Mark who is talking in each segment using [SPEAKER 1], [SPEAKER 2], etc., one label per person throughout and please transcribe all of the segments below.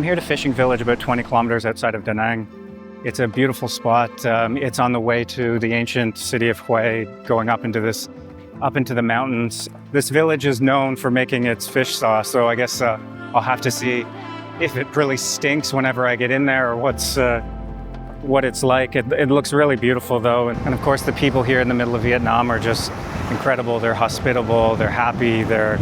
[SPEAKER 1] here to Fishing Village, about 20 kilometers outside of Da Nang. It's a beautiful spot. It's on the way to the ancient city of Hue, going up into the mountains. This village is known for making its fish sauce, so I guess I'll have to see if it really stinks whenever I get in there, or what it's like. It looks really beautiful though, and of course the people here in the middle of Vietnam are just incredible. They're hospitable, they're happy, they're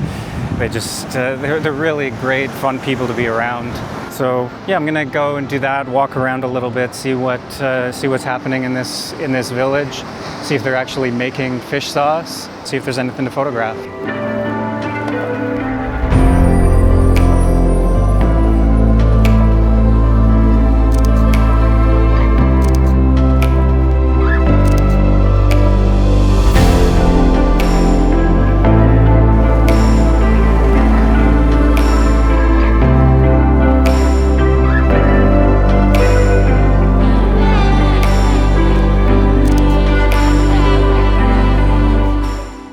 [SPEAKER 1] really great, fun people to be around. So yeah, I'm gonna go and do that, walk around a little bit, see what's happening in this village, see if they're actually making fish sauce, see if there's anything to photograph.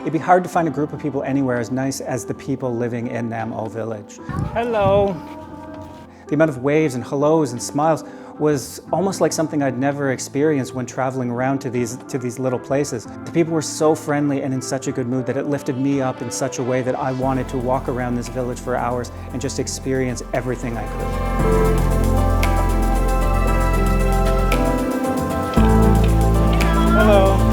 [SPEAKER 2] It'd be hard to find a group of people anywhere as nice as the people living in Nam O village.
[SPEAKER 1] Hello.
[SPEAKER 2] The amount of waves and hellos and smiles was almost like something I'd never experienced when traveling around to these little places. The people were so friendly and in such a good mood that it lifted me up in such a way that I wanted to walk around this village for hours and just experience everything I could.
[SPEAKER 1] Hello.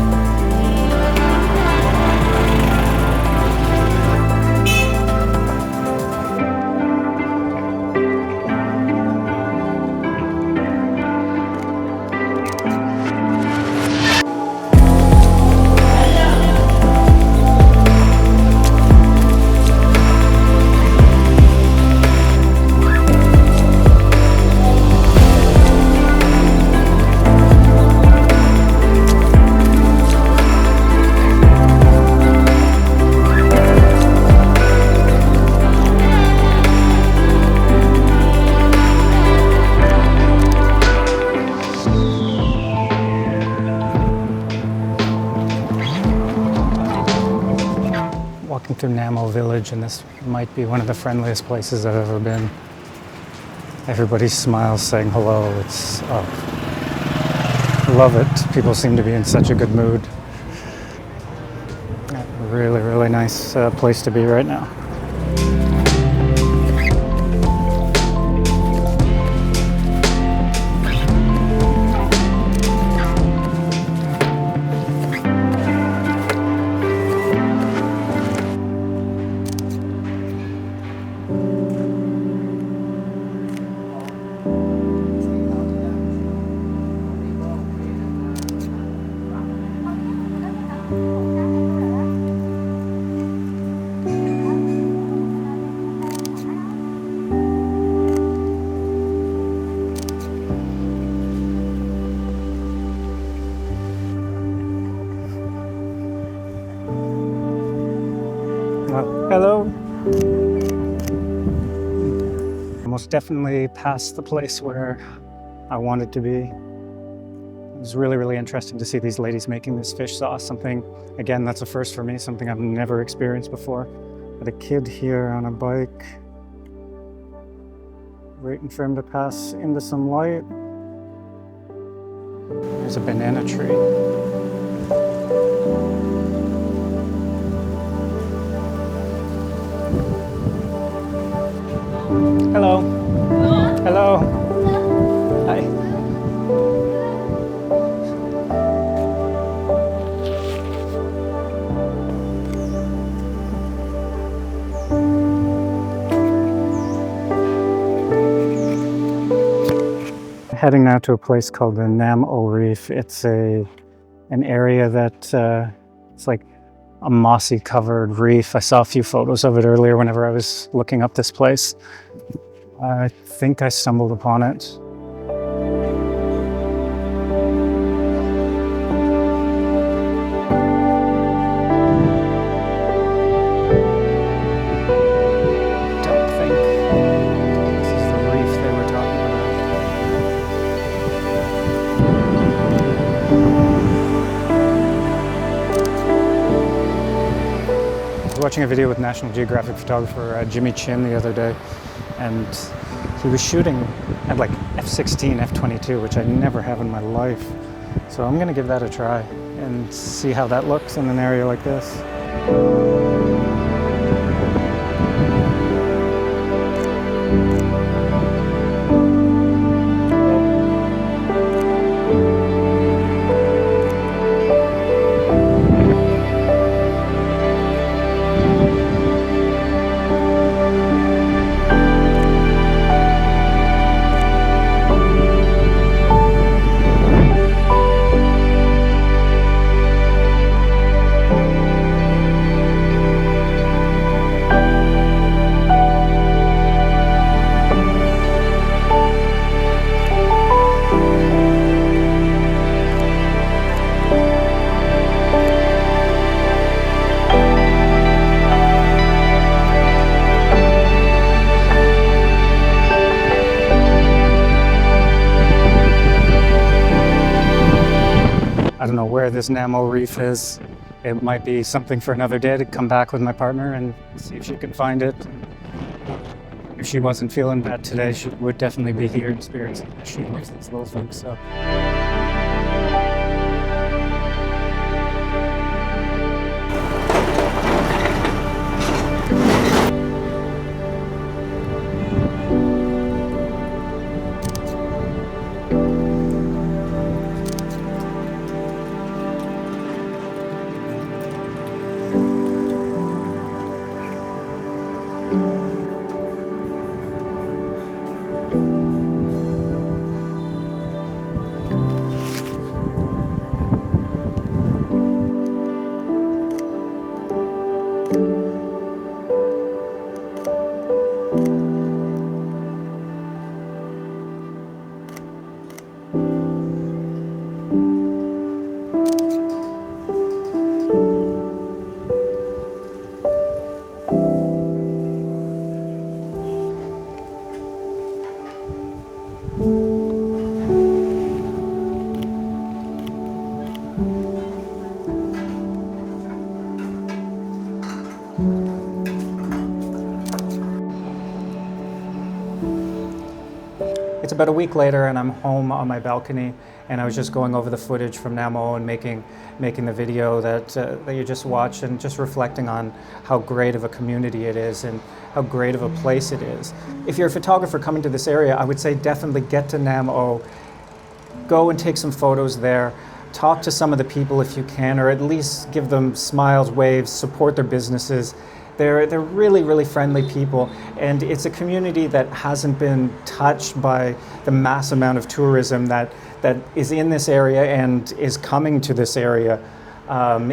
[SPEAKER 1] Walking through Nam O village, and this might be one of the friendliest places I've ever been. Everybody smiles saying hello. I love it. People seem to be in such a good mood. Really, really nice place to be right now. Hello. Almost definitely past the place where I wanted to be. It was really, really interesting to see these ladies making this fish sauce. Something, again, that's a first for me, something I've never experienced before. But a kid here on a bike, waiting for him to pass into some light. There's a banana tree. Hello. Hello. Hi. Heading now to a place called the Nam O Reef. It's an area that it's like a mossy covered reef. I saw a few photos of it earlier whenever I was looking up this place. I think I stumbled upon it. Don't think this is the reef they were talking about. I was watching a video with National Geographic photographer Jimmy Chin the other day, and
[SPEAKER 2] he was shooting at like f/16, f/22, which I never have in my life. So I'm gonna give that a try and see how that looks in an area like this. I don't know where this Nam O Reef is. It might be something for another day to come back with my partner and see if she can find it. If she wasn't feeling bad today, she would definitely be here in spirit. She loves these little things, so. It's about a week later and I'm home on my balcony, and I was just going over the footage from Nam O and making the video that you just watched, and just reflecting on how great of a community it is and how great of a place it is. If you're a photographer coming to this area, I would say definitely get to Nam O, go and take some photos there, talk to some of the people if you can, or at least give them smiles, waves, support their businesses. They're really, really friendly people, and it's a community that hasn't been touched by the mass amount of tourism that is in this area and is coming to this area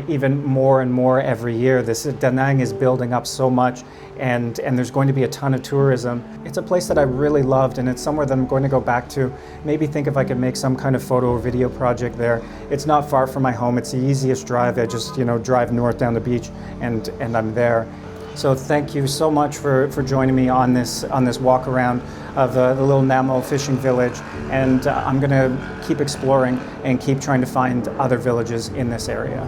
[SPEAKER 2] even more and more every year. Da Nang is building up so much, and there's going to be a ton of tourism. It's a place that I really loved, and it's somewhere that I'm going to go back to. Maybe think if I could make some kind of photo or video project there. It's not far from my home. It's the easiest drive. I just drive north down the beach, and I'm there. So thank you so much for joining me on this walk around of the little Nam O fishing village, and I'm going to keep exploring and keep trying to find other villages in this area.